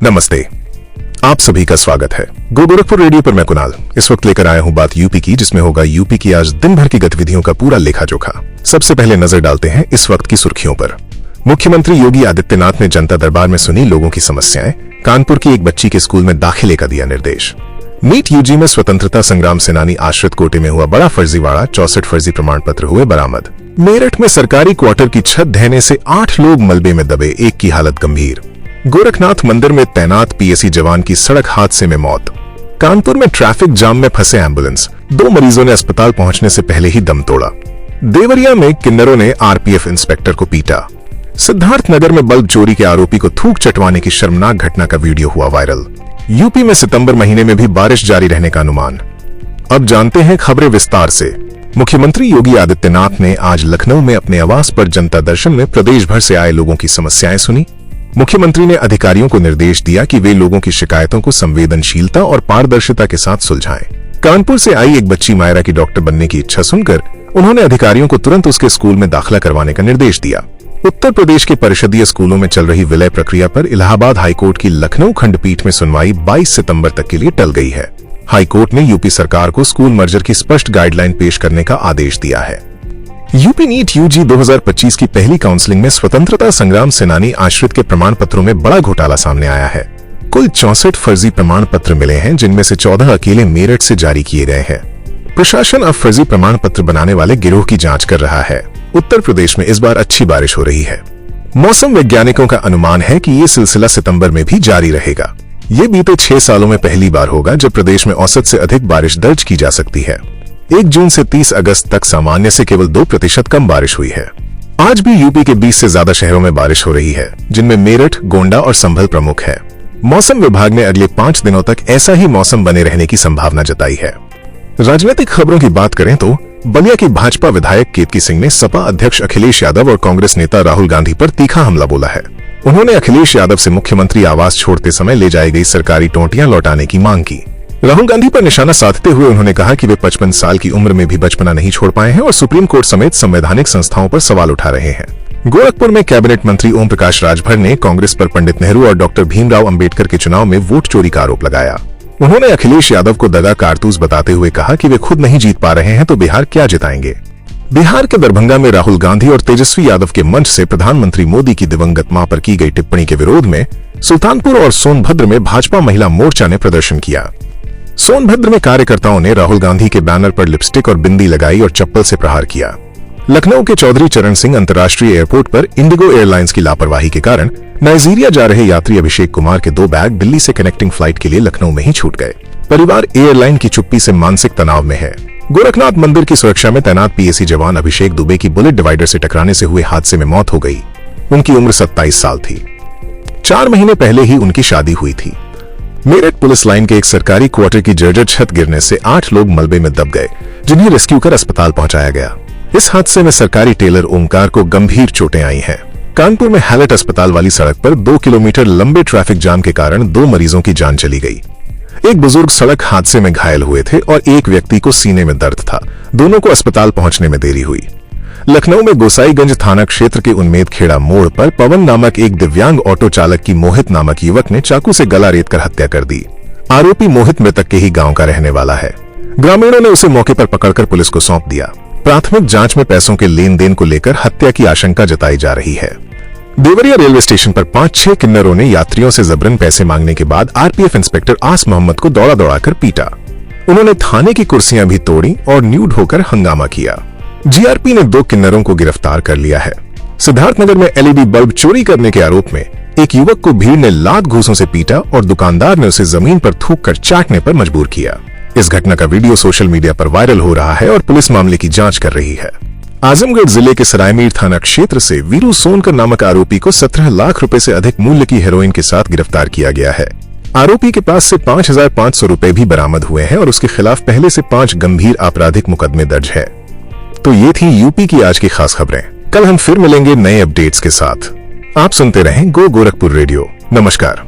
नमस्ते, आप सभी का स्वागत है गो गोरखपुर रेडियो पर। मैं कुणाल इस वक्त लेकर आया हूं बात यूपी की, जिसमें होगा यूपी की आज दिन भर की गतिविधियों का पूरा लेखा जोखा। सबसे पहले नजर डालते हैं इस वक्त की सुर्खियों पर। मुख्यमंत्री योगी आदित्यनाथ ने जनता दरबार में सुनी लोगों की समस्याएं। कानपुर की एक बच्ची के स्कूल में दाखिले का दिया निर्देश। नीट यूजी में स्वतंत्रता संग्राम सेनानी आश्रित कोटे में हुआ बड़ा फर्जीवाड़ा, 64 फर्जी प्रमाण पत्र हुए बरामद। मेरठ में सरकारी क्वार्टर की छत ढहने से 8 लोग मलबे में दबे, एक की हालत गंभीर। गोरखनाथ मंदिर में तैनात पीएसी जवान की सड़क हादसे में मौत। कानपुर में ट्रैफिक जाम में फंसे एम्बुलेंस, 2 मरीजों ने अस्पताल पहुंचने से पहले ही दम तोड़ा। देवरिया में किन्नरों ने आरपीएफ इंस्पेक्टर को पीटा। सिद्धार्थनगर में बल्ब चोरी के आरोपी को थूक चटवाने की शर्मनाक घटना का वीडियो हुआ वायरल। यूपी में सितंबर महीने में भी बारिश जारी रहने का अनुमान। अब जानते हैं खबरें विस्तार से। मुख्यमंत्री योगी आदित्यनाथ ने आज लखनऊ में अपने आवास पर जनता दर्शन में प्रदेश भर से आए लोगों की समस्याएं सुनी। मुख्यमंत्री ने अधिकारियों को निर्देश दिया कि वे लोगों की शिकायतों को संवेदनशीलता और पारदर्शिता के साथ सुलझाएं। कानपुर से आई एक बच्ची मायरा की डॉक्टर बनने की इच्छा सुनकर उन्होंने अधिकारियों को तुरंत उसके स्कूल में दाखिला करवाने का निर्देश दिया। उत्तर प्रदेश के परिषदीय स्कूलों में चल रही विलय प्रक्रिया पर इलाहाबाद हाईकोर्ट की लखनऊ खंडपीठ में सुनवाई 22 सितंबर तक के लिए टल गई है। हाईकोर्ट ने यूपी सरकार को स्कूल मर्जर की स्पष्ट गाइडलाइन पेश करने का आदेश दिया है। यूपी नीट यूजी 2025 की पहली काउंसलिंग में स्वतंत्रता संग्राम सेनानी आश्रित के प्रमाण पत्रों में बड़ा घोटाला सामने आया है। कुल 64 फर्जी प्रमाण पत्र मिले हैं, जिनमें से 14 अकेले मेरठ से जारी किए गए हैं। प्रशासन अब फर्जी प्रमाण पत्र बनाने वाले गिरोह की जांच कर रहा है। उत्तर प्रदेश में इस बार अच्छी बारिश हो रही है। मौसम वैज्ञानिकों का अनुमान है कि ये सिलसिला सितंबर में भी जारी रहेगा। ये बीते 6 सालों में पहली बार होगा जब प्रदेश में औसत से अधिक बारिश दर्ज की जा सकती है। 1 जून से 30 अगस्त तक सामान्य से केवल 2% कम बारिश हुई है। आज भी यूपी के 20 से ज्यादा शहरों में बारिश हो रही है, जिनमें मेरठ, गोंडा और संभल प्रमुख है। मौसम विभाग ने अगले 5 दिनों तक ऐसा ही मौसम बने रहने की संभावना जताई है। राजनीतिक खबरों की बात करें तो बलिया की भाजपा विधायक केतकी सिंह ने सपा अध्यक्ष अखिलेश यादव और कांग्रेस नेता राहुल गांधी पर तीखा हमला बोला है। उन्होंने अखिलेश यादव से मुख्यमंत्री आवास छोड़ते समय ले जाई गई सरकारी टोंटियां लौटाने की मांग की। राहुल गांधी पर निशाना साधते हुए उन्होंने कहा कि वे 55 साल की उम्र में भी बचपना नहीं छोड़ पाए हैं और सुप्रीम कोर्ट समेत संवैधानिक संस्थाओं पर सवाल उठा रहे हैं। गोरखपुर में कैबिनेट मंत्री ओम प्रकाश राजभर ने कांग्रेस पर पंडित नेहरू और डॉक्टर भीमराव अंबेडकर के चुनाव में वोट चोरी का आरोप लगाया। उन्होंने अखिलेश यादव को दगा कारतूस बताते हुए कहा कि वे खुद नहीं जीत पा रहे हैं तो बिहार क्या जिताएंगे। बिहार के दरभंगा में राहुल गांधी और तेजस्वी यादव के मंच से प्रधानमंत्री मोदी की दिवंगत मां पर की गई टिप्पणी के विरोध में सुल्तानपुर और सोनभद्र में भाजपा महिला मोर्चा ने प्रदर्शन किया। सोनभद्र में कार्यकर्ताओं ने राहुल गांधी के बैनर पर लिपस्टिक और बिंदी लगाई और चप्पल से प्रहार किया। लखनऊ के चौधरी चरण सिंह अंतर्राष्ट्रीय एयरपोर्ट पर इंडिगो एयरलाइंस की लापरवाही के कारण नाइजीरिया जा रहे यात्री अभिषेक कुमार के 2 बैग दिल्ली से कनेक्टिंग फ्लाइट के लिए लखनऊ में ही छूट गए। परिवार एयरलाइन की चुप्पी से मानसिक तनाव में है। गोरखनाथ मंदिर की सुरक्षा में तैनात पीएसी जवान अभिषेक दुबे की बुलेट डिवाइडर से टकराने से हुए हादसे में मौत हो गई। उनकी उम्र 27 साल थी। 4 महीने पहले ही उनकी शादी हुई थी। मेरठ पुलिस लाइन के एक सरकारी क्वार्टर की जर्जर छत गिरने से 8 लोग मलबे में दब गए, जिन्हें रेस्क्यू कर अस्पताल पहुंचाया गया। इस हादसे में सरकारी टेलर ओमकार को गंभीर चोटें आई हैं। कानपुर में हैलेट अस्पताल वाली सड़क पर 2 किलोमीटर लंबे ट्रैफिक जाम के कारण 2 मरीजों की जान चली गई। एक बुजुर्ग सड़क हादसे में घायल हुए थे और एक व्यक्ति को सीने में दर्द था। दोनों को अस्पताल पहुंचने में देरी हुई। लखनऊ में गोसाईगंज थाना क्षेत्र के उन्मेद खेड़ा मोड़ पर पवन नामक एक दिव्यांग ऑटो चालक की मोहित नामक युवक ने चाकू से गला रेत कर हत्या कर दी। आरोपी मोहित मृतक के ही गांव का रहने वाला है। ग्रामीणों ने उसे मौके पर पकड़कर पुलिस को सौंप दिया। प्राथमिक जांच में पैसों के लेन देन को लेकर हत्या की आशंका जताई जा रही है। देवरिया रेलवे स्टेशन पर 5-6 किन्नरों ने यात्रियों से जबरन पैसे मांगने के बाद आरपीएफ इंस्पेक्टर आस मोहम्मद को दौड़ा दौड़ाकर पीटा। उन्होंने थाने की कुर्सियां भी तोड़ी और न्यूड होकर हंगामा किया। जीआरपी ने 2 किन्नरों को गिरफ्तार कर लिया है। सिद्धार्थनगर में एलईडी बल्ब चोरी करने के आरोप में एक युवक को भीड़ ने लात घूंसों से पीटा और दुकानदार ने उसे जमीन पर थूक कर चाटने पर मजबूर किया। इस घटना का वीडियो सोशल मीडिया पर वायरल हो रहा है और पुलिस मामले की जांच कर रही है। आजमगढ़ जिले के सरायमीर थाना क्षेत्र से वीरू सोनकर नामक आरोपी को 17 लाख रुपए से अधिक मूल्य की हेरोइन के साथ गिरफ्तार किया गया है। आरोपी के पास से 5,500 रुपए भी बरामद हुए हैं और उसके खिलाफ पहले से 5 गंभीर आपराधिक मुकदमे दर्ज है। तो ये थी यूपी की आज की खास खबरें। कल हम फिर मिलेंगे नए अपडेट्स के साथ। आप सुनते रहें गो गोरखपुर रेडियो। नमस्कार।